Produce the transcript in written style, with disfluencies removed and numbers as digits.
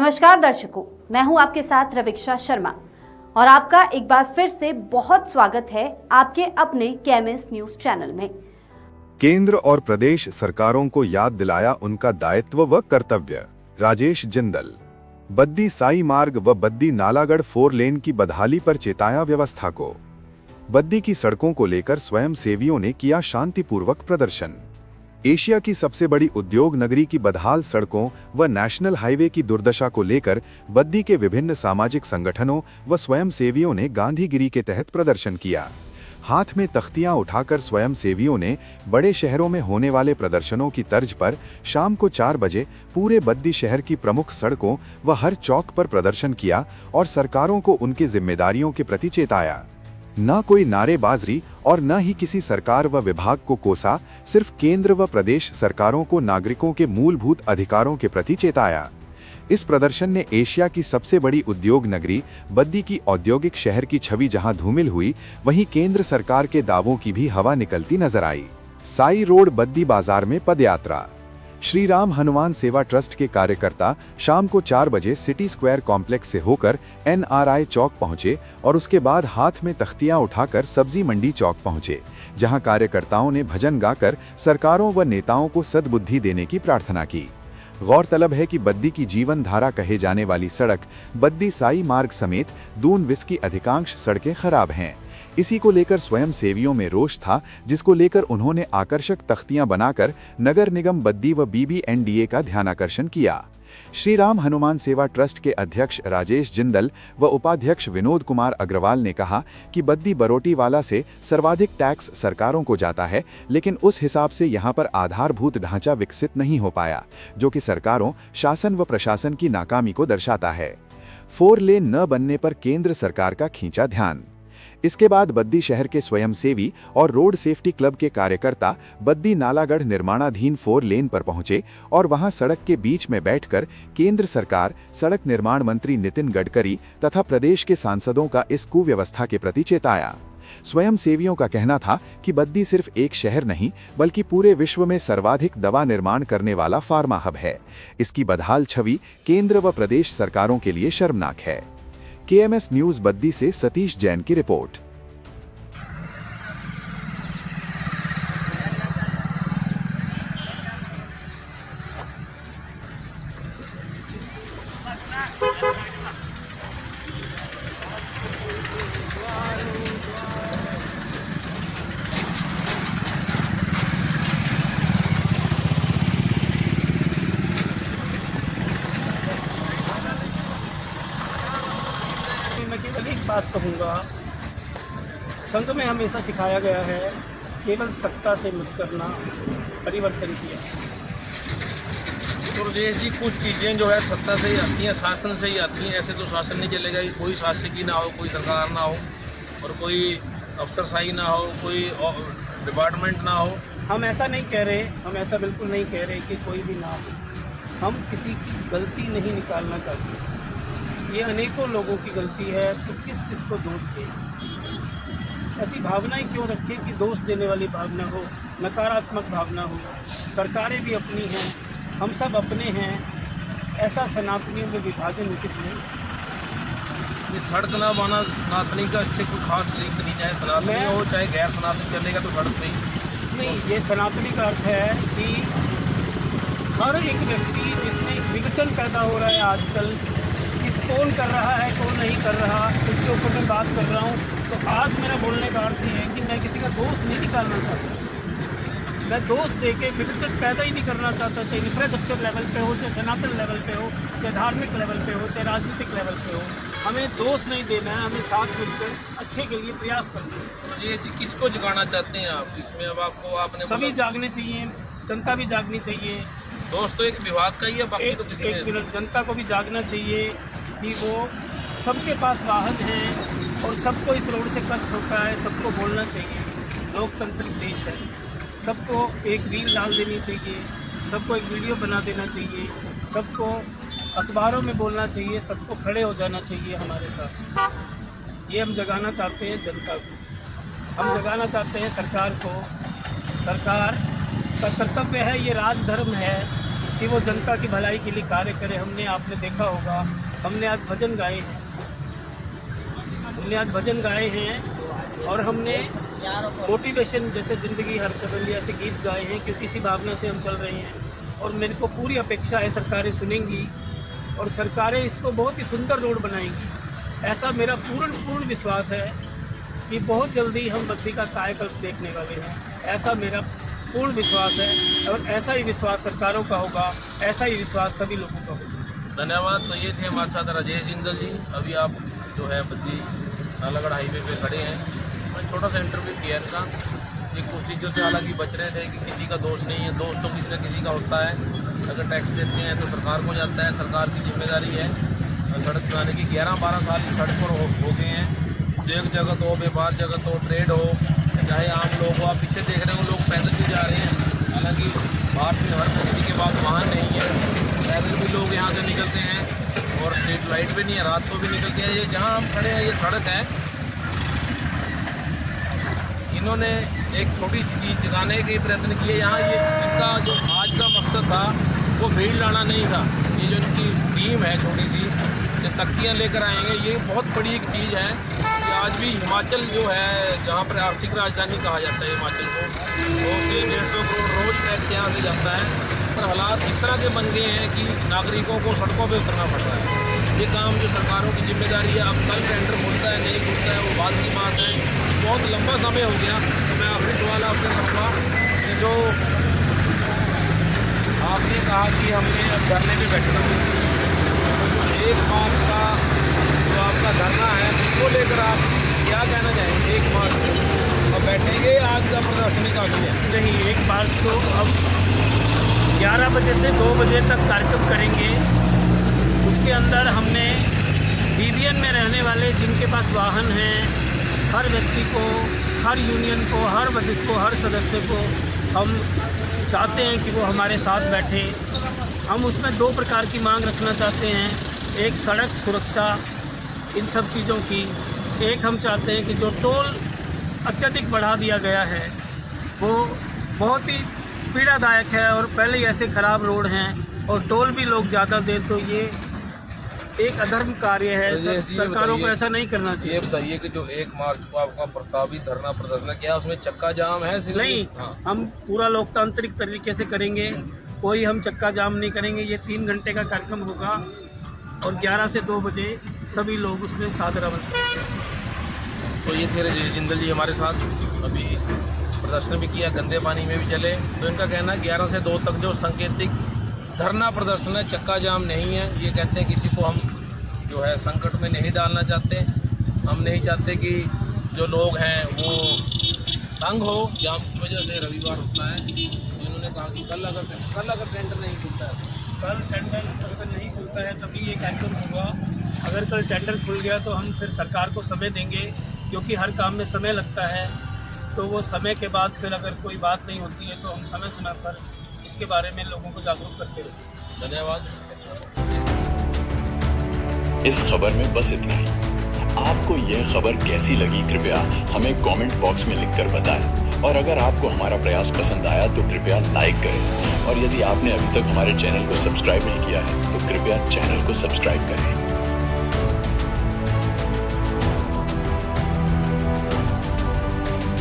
नमस्कार दर्शकों, मैं हूं आपके साथ रविक्षा शर्मा और आपका एक बार फिर से बहुत स्वागत है आपके अपने केएमएस न्यूज चैनल में। केंद्र और प्रदेश सरकारों को याद दिलाया उनका दायित्व व कर्तव्य। राजेश जिंदल। बद्दी साई मार्ग व बद्दी नालागढ़ 4 लेन की बदहाली पर चेताया व्यवस्था को। बद्दी की सड़कों को लेकर स्वयं सेवियों ने किया शांतिपूर्वक प्रदर्शन। एशिया की सबसे बड़ी उद्योग नगरी की बदहाल सड़कों व नेशनल हाईवे की दुर्दशा को लेकर बद्दी के विभिन्न सामाजिक संगठनों व स्वयं सेवियों ने गांधीगिरी के तहत प्रदर्शन किया। हाथ में तख्तियां उठाकर स्वयं सेवियों ने बड़े शहरों में होने वाले प्रदर्शनों की तर्ज पर शाम को 4 बजे पूरे बद्दी शहर की प्रमुख सड़कों व हर चौक पर प्रदर्शन किया और सरकारों को उनकी जिम्मेदारियों के प्रति चेताया। न कोई नारेबाजी और न ही किसी सरकार व विभाग को कोसा, सिर्फ केंद्र व प्रदेश सरकारों को नागरिकों के मूलभूत अधिकारों के प्रति चेताया। इस प्रदर्शन ने एशिया की सबसे बड़ी उद्योग नगरी बद्दी की औद्योगिक शहर की छवि जहां धूमिल हुई, वहीं केंद्र सरकार के दावों की भी हवा निकलती नजर आई। साई रोड बद्दी बाजार में पदयात्रा। श्री राम हनुमान सेवा ट्रस्ट के कार्यकर्ता शाम को 4 बजे सिटी स्क्वायर कॉम्प्लेक्स से होकर NRI चौक पहुंचे और उसके बाद हाथ में तख्तियां उठाकर सब्जी मंडी चौक पहुंचे, जहां कार्यकर्ताओं ने भजन गाकर सरकारों व नेताओं को सद्बुद्धि देने की प्रार्थना की। गौरतलब है कि बद्दी की जीवन धारा कहे जाने वाली सड़क बद्दी साई मार्ग समेत दून विस की अधिकांश सड़कें खराब हैं। इसी को लेकर स्वयं सेवियों में रोष था, जिसको लेकर उन्होंने आकर्षक तख्तियां बनाकर नगर निगम बद्दी व BBNDA का ध्यानाकर्षण किया। श्री राम हनुमान सेवा ट्रस्ट के अध्यक्ष राजेश जिंदल व उपाध्यक्ष विनोद कुमार अग्रवाल ने कहा कि बद्दी बरोटीवाला से सर्वाधिक टैक्स सरकारों को जाता है, लेकिन उस हिसाब से यहां पर आधारभूत ढांचा विकसित नहीं हो पाया, जो कि सरकारों, शासन व प्रशासन की नाकामी को दर्शाता है। 4 लेन न बनने पर केंद्र सरकार का खींचा ध्यान। इसके बाद बद्दी शहर के स्वयंसेवी और रोड सेफ्टी क्लब के कार्यकर्ता बद्दी नालागढ़ निर्माणाधीन 4 लेन पर पहुंचे और वहां सड़क के बीच में बैठकर केंद्र सरकार, सड़क निर्माण मंत्री नितिन गडकरी तथा प्रदेश के सांसदों का इस कुव्यवस्था के प्रति चेताया। स्वयं सेवियों का कहना था कि बद्दी सिर्फ एक शहर नहीं, बल्कि पूरे विश्व में सर्वाधिक दवा निर्माण करने वाला फार्मा हब है। इसकी बदहाल छवि केंद्र व प्रदेश सरकारों के लिए शर्मनाक है। केएमएस न्यूज बद्दी से सतीश जैन की रिपोर्ट। मैं केवल एक बात कहूँगा, संघ में हमेशा सिखाया गया है केवल सत्ता से मत करना, परिवर्तन किया। तो जैसी कुछ चीज़ें जो है सत्ता से ही आती हैं, शासन से ही आती हैं। ऐसे तो शासन नहीं चलेगा कि कोई शासकीय ना हो, कोई सरकार ना हो और कोई अफसरशाही ना हो, कोई डिपार्टमेंट ना हो। हम ऐसा नहीं कह रहे, हम ऐसा बिल्कुल नहीं कह रहे कि कोई भी ना हो। हम किसी की गलती नहीं निकालना चाहते। ये अनेकों लोगों की गलती है, तो किस किस को दोष दें? ऐसी भावनाएं क्यों रखें कि दोष देने वाली भावना हो, नकारात्मक भावना हो। सरकारें भी अपनी हैं, हम सब अपने हैं। ऐसा सनातनियों में विभाजन उचित नहीं। ये सड़क ना बना सनातनी का इससे कोई खास लिंक नहीं, चाहे सनातनी हो चाहे गैर सनातनी, चलेगा तो सड़क पे ही। नहीं, ये सनातनी का अर्थ है कि हर एक व्यक्ति जिसमें विघटन पैदा हो रहा है आजकल, किस कौन कर रहा है कौन नहीं कर रहा, उसके ऊपर मैं बात कर रहा हूँ। तो आज मेरा बोलने का अर्थ ये है कि मैं किसी का दोष नहीं निकालना चाहता। मैं दोष दे के विघटन पैदा ही नहीं करना चाहता, चाहे इंफ्रास्ट्रक्चर लेवल पे हो, चाहे सनातन लेवल पे हो, चाहे धार्मिक लेवल पे हो, चाहे राजनीतिक लेवल पे हो। हमें दोष नहीं देना है, हमें साथ मिलकर अच्छे के लिए प्रयास करना है। तो ये किसको जगाना चाहते हैं आप इसमें? अब आपने सभी जागने चाहिए, जनता भी जागनी चाहिए। दोस्त तो एक विभाग का ही है, बाकी तो किसी एक मिनट, जनता को भी जागना चाहिए कि वो सबके पास वाहन हैं और सबको इस रोड से कष्ट होता है। सबको बोलना चाहिए, लोकतांत्रिक देश है। सबको एक रील डाल देनी चाहिए, सबको एक वीडियो बना देना चाहिए, सबको अखबारों में बोलना चाहिए, सबको खड़े हो जाना चाहिए हमारे साथ। ये हम जगाना चाहते हैं जनता को, हम जगाना चाहते हैं सरकार को। सरकार का कर्तव्य है, ये राजधर्म है कि वो जनता की भलाई के लिए कार्य करे। हमने, आपने देखा होगा, हमने आज भजन गाए हैं और हमने मोटिवेशन जैसे ज़िंदगी हर कदम ऐसे गीत गाए हैं, क्योंकि इसी भावना से हम चल रहे हैं। और मेरे को पूरी अपेक्षा है सरकारें सुनेंगी और सरकारें इसको बहुत ही सुंदर रोड बनाएंगी। ऐसा मेरा पूर्ण विश्वास है कि बहुत जल्दी हम बद्दी का कायाकल्प देखने वाले हैं। ऐसा मेरा पूर्ण विश्वास है और ऐसा ही विश्वास सरकारों का होगा, ऐसा ही विश्वास सभी लोगों का होगा। धन्यवाद। तो ये थे हमारे साथ राजेश जिंदल जी। अभी आप जो है बद्दी नालागढ़ हाईवे पे खड़े हैं। मैं छोटा सा इंटरव्यू किया इनका। ये कुछ चीज़ों से हालांकि बच रहे थे कि किसी का दोष नहीं है, दोष तो किसी न किसी का होता है। अगर टैक्स देते हैं तो सरकार को जाता है, सरकार की जिम्मेदारी है। सड़क बनाने की 11-12 साल इस सड़क पर हो गए हैं। उद्योग जगत हो, व्यापार जगत हो, ट्रेड हो, चाहे आम लोग हो। आप पीछे देख रहे हो, लोग पैदल भी जा रहे हैं। हालांकि भारत में हर व्यक्ति के पास वाहन नहीं है, पैदल भी लोग यहाँ से निकलते हैं और स्ट्रीट लाइट भी नहीं है, रात को भी निकलते हैं। ये जहाँ हम खड़े हैं ये सड़क है। इन्होंने एक छोटी चीज़ जगाने के प्रयत्न किए। यहाँ ये इनका जो आज का मकसद था वो भीड़ लाना नहीं था। ये जो इनकी टीम है छोटी सी, ये तख्तियाँ लेकर आएंगे। ये बहुत बड़ी एक चीज़ है कि आज भी हिमाचल जो है, जहाँ पर आर्थिक राजधानी कहा जाता है हिमाचल को, तो 150 करोड़ रोज़ टैक्स यहाँ से जाता है। पर हालात इस तरह के बन गए हैं कि नागरिकों को सड़कों पर उतरना पड़ रहा है। ये काम जो सरकारों की जिम्मेदारी है। अब कल टेंडर खुलता है नहीं खुलता है वो बात की बात है। बहुत लंबा समय हो गया। तो मैं आखिरी सवाल आपसे करूँगा कि जो आपने कहा कि हमने अब धरने पे बैठना है, तो 1 मार्च का जो आपका धरना है उसको लेकर आप क्या कहना चाहेंगे? 1 मार्च को और बैठेंगे, आज का प्रदर्शनी काफ़ी है? नहीं, 1 मार्च को हम 11 बजे से 2 बजे तक कार्यक्रम करेंगे। उसके अंदर हमने BBN में रहने वाले जिनके पास वाहन हैं, हर व्यक्ति को, हर यूनियन को, हर बजट को, हर सदस्य को हम चाहते हैं कि वो हमारे साथ बैठे। हम उसमें 2 प्रकार की मांग रखना चाहते हैं। एक सड़क सुरक्षा, इन सब चीज़ों की। एक हम चाहते हैं कि जो टोल अत्यधिक बढ़ा दिया गया है वो बहुत ही पीड़ादायक है और पहले ही ऐसे ख़राब रोड हैं और टोल भी लोग ज़्यादा दें, तो ये एक अधर्म कार्य है। सरकारों को ऐसा नहीं करना चाहिए। ये बताइए कि जो 1 मार्च को आपका प्रस्तावित धरना प्रदर्शन है, क्या उसमें चक्का जाम है? नहीं, हम पूरा लोकतांत्रिक तरीके से करेंगे। कोई हम चक्का जाम नहीं करेंगे। ये 3 घंटे का कार्यक्रम होगा और 11 से 2 बजे सभी लोग उसमें शामिल करेंगे। तो ये थे राजेश जिंदल जी हमारे साथ। अभी प्रदर्शन भी किया, गंदे पानी में भी चले। तो इनका कहना है 11 से 2 तक जो सांकेतिक धरना प्रदर्शन है, चक्का जाम नहीं है। ये कहते हैं किसी को हम जो है संकट में नहीं डालना चाहते। हम नहीं चाहते कि जो लोग हैं वो तंग हो जाम की वजह से। रविवार होता है, तो इन्होंने कहा कि कल अगर टेंडर नहीं खुलता है, कल टेंडर अगर नहीं खुलता है तभी ये कार्यक्रम होगा। अगर कल टेंडर खुल गया तो हम फिर सरकार को समय देंगे, क्योंकि हर काम में समय लगता है। तो वो समय के बाद फिर अगर कोई बात नहीं होती है तो हम समय समय पर इसके बारे में लोगों को जागरूक करते रहेंगे। धन्यवाद। इस खबर में बस इतना ही। आपको यह खबर कैसी लगी कृपया हमें कमेंट बॉक्स में लिखकर बताएं। और अगर आपको हमारा प्रयास पसंद आया तो कृपया लाइक करें। और यदि आपने अभी तक हमारे चैनल को सब्सक्राइब नहीं किया है तो कृपया चैनल को सब्सक्राइब करें।